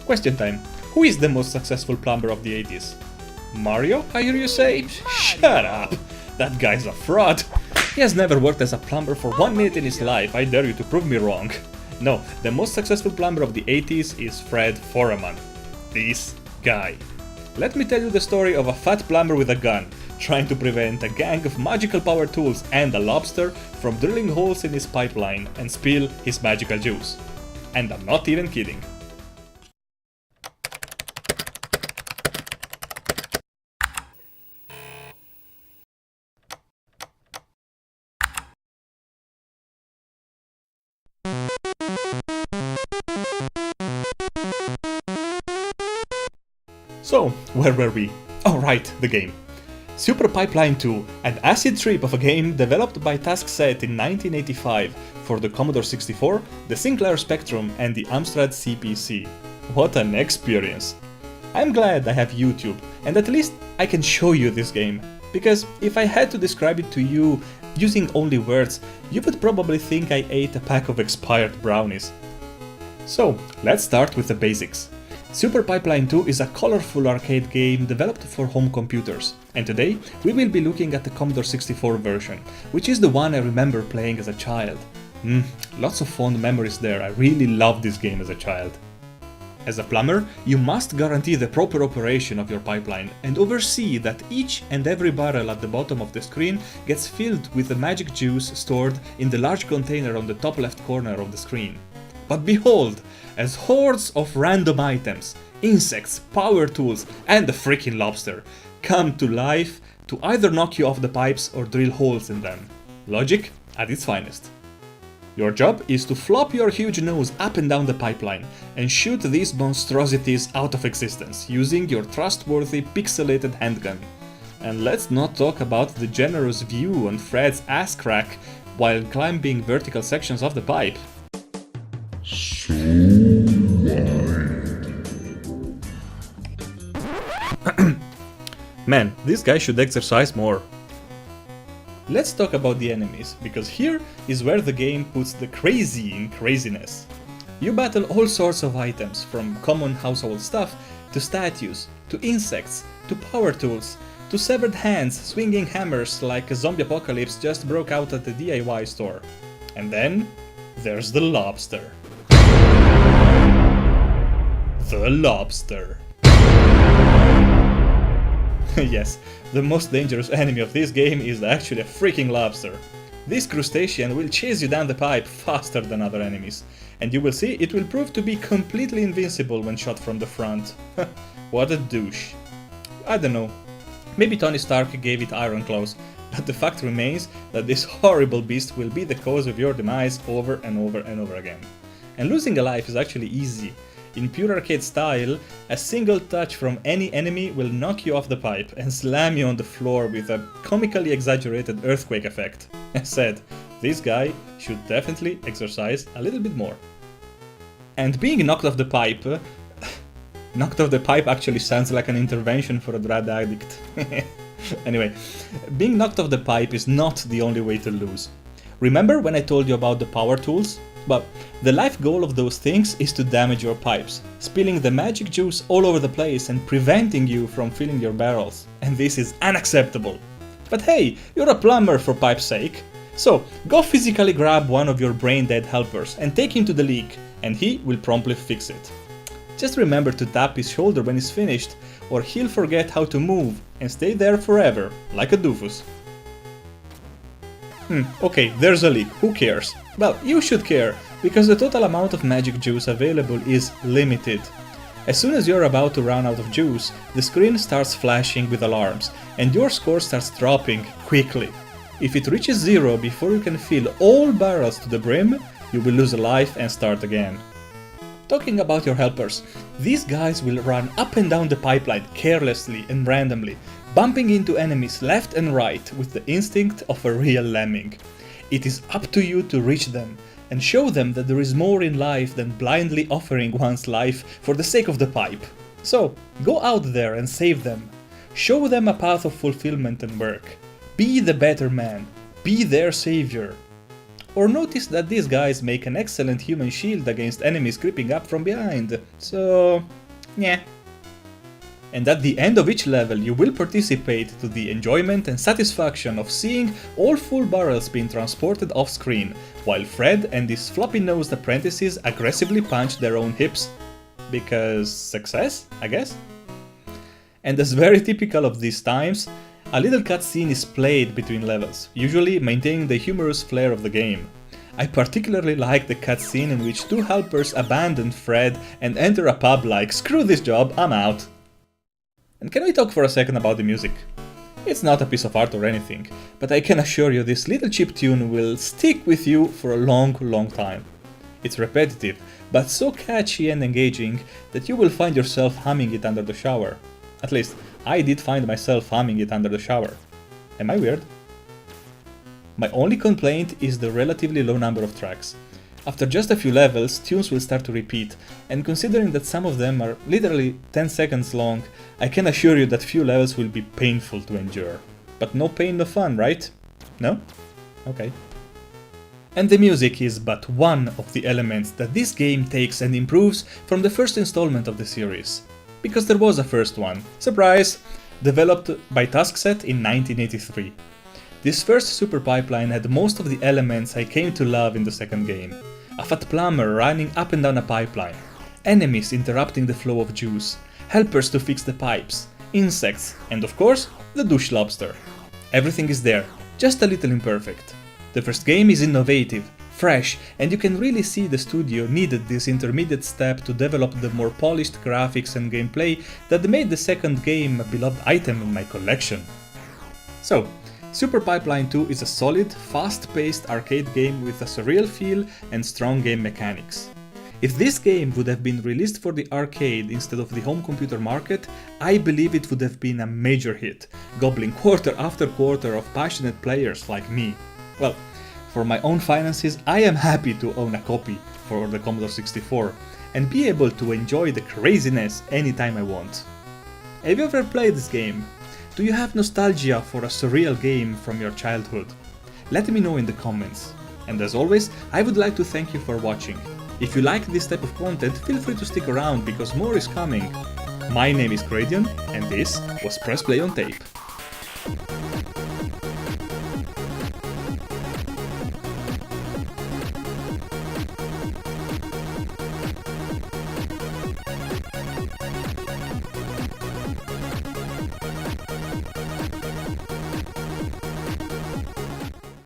Question time. Who is the most successful plumber of the 80s? Mario, I hear you say? Shut up! That guy's a fraud! He has never worked as a plumber for 1 minute in his life, I dare you to prove me wrong. No, the most successful plumber of the 80s is Fred Foreman. This guy. Let me tell you the story of a fat plumber with a gun, trying to prevent a gang of magical power tools and a lobster from drilling holes in his pipeline and spill his magical juice. And I'm not even kidding. So, where were we? Oh right, the game. Super Pipeline 2, an acid trip of a game developed by Taskset in 1985 for the Commodore 64, the Sinclair Spectrum and the Amstrad CPC. What an experience! I'm glad I have YouTube, and at least I can show you this game, because if I had to describe it to you using only words, you would probably think I ate a pack of expired brownies. So, let's start with the basics. Super Pipeline 2 is a colorful arcade game developed for home computers, and today we will be looking at the Commodore 64 version, which is the one I remember playing as a child. Lots of fond memories there, I really loved this game as a child. As a plumber, you must guarantee the proper operation of your pipeline and oversee that each and every barrel at the bottom of the screen gets filled with the magic juice stored in the large container on the top left corner of the screen. But behold, as hordes of random items, insects, power tools, and the freaking lobster come to life to either knock you off the pipes or drill holes in them. Logic at its finest. Your job is to flop your huge nose up and down the pipeline and shoot these monstrosities out of existence using your trustworthy pixelated handgun. And let's not talk about the generous view on Fred's ass crack while climbing vertical sections of the pipe. Man, this guy should exercise more. Let's talk about the enemies, because here is where the game puts the crazy in craziness. You battle all sorts of items, from common household stuff, to statues, to insects, to power tools, to severed hands swinging hammers like a zombie apocalypse just broke out at the DIY store. And then there's the lobster. The lobster. Yes, the most dangerous enemy of this game is actually a freaking lobster. This crustacean will chase you down the pipe faster than other enemies, and you will see it will prove to be completely invincible when shot from the front. What a douche. I don't know, maybe Tony Stark gave it iron claws, but the fact remains that this horrible beast will be the cause of your demise over and over and over again. And losing a life is actually easy. In pure arcade style, a single touch from any enemy will knock you off the pipe and slam you on the floor with a comically exaggerated earthquake effect. As said, this guy should definitely exercise a little bit more. And being knocked off the pipe... knocked off the pipe actually sounds like an intervention for a drug addict. Anyway, being knocked off the pipe is not the only way to lose. Remember when I told you about the power tools? Well, the life goal of those things is to damage your pipes, spilling the magic juice all over the place and preventing you from filling your barrels. And this is unacceptable. But hey, you're a plumber for pipe's sake. So, go physically grab one of your brain-dead helpers and take him to the leak, and he will promptly fix it. Just remember to tap his shoulder when he's finished, or he'll forget how to move and stay there forever, like a doofus. Okay, there's a leak, who cares? Well, you should care, because the total amount of magic juice available is limited. As soon as you're about to run out of juice, the screen starts flashing with alarms, and your score starts dropping quickly. If it reaches 0 before you can fill all barrels to the brim, you will lose a life and start again. Talking about your helpers, these guys will run up and down the pipeline carelessly and randomly, bumping into enemies left and right with the instinct of a real lemming. It is up to you to reach them and show them that there is more in life than blindly offering one's life for the sake of the pipe. So, go out there and save them. Show them a path of fulfillment and work. Be the better man. Be their savior. or notice that these guys make an excellent human shield against enemies creeping up from behind, so yeah. And at the end of each level you will participate to the enjoyment and satisfaction of seeing all full barrels being transported off screen, while Fred and his floppy-nosed apprentices aggressively punch their own hips. Because success, I guess? And as very typical of these times, a little cutscene is played between levels, usually maintaining the humorous flair of the game. I particularly like the cutscene in which two helpers abandon Fred and enter a pub like "screw this job, I'm out." And can we talk for a second about the music? It's not a piece of art or anything, but I can assure you this little cheap tune will stick with you for a long time. It's repetitive, but so catchy and engaging that you will find yourself humming it under the shower. At least, I did find myself humming it under the shower. Am I weird? My only complaint is the relatively low number of tracks. After just a few levels, tunes will start to repeat, and considering that some of them are literally 10 seconds long, I can assure you that few levels will be painful to endure. But no pain, no fun, right? No? Okay. And the music is but one of the elements that this game takes and improves from the first installment of the series. Because there was a first one, surprise, developed by Taskset in 1983. This first Super Pipeline had most of the elements I came to love in the second game. A fat plumber running up and down a pipeline, enemies interrupting the flow of juice, helpers to fix the pipes, insects, and of course, the douche lobster. Everything is there, just a little imperfect. The first game is innovative, fresh, and you can really see the studio needed this intermediate step to develop the more polished graphics and gameplay that made the second game a beloved item in my collection. So, Super Pipeline 2 is a solid, fast-paced arcade game with a surreal feel and strong game mechanics. If this game would have been released for the arcade instead of the home computer market, I believe it would have been a major hit, gobbling quarter after quarter of passionate players like me. Well, for my own finances, I am happy to own a copy for the Commodore 64 and be able to enjoy the craziness anytime I want. Have you ever played this game? Do you have nostalgia for a surreal game from your childhood? Let me know in the comments. And as always, I would like to thank you for watching. If you like this type of content, feel free to stick around because more is coming. My name is Kradion, and this was Press Play on Tape.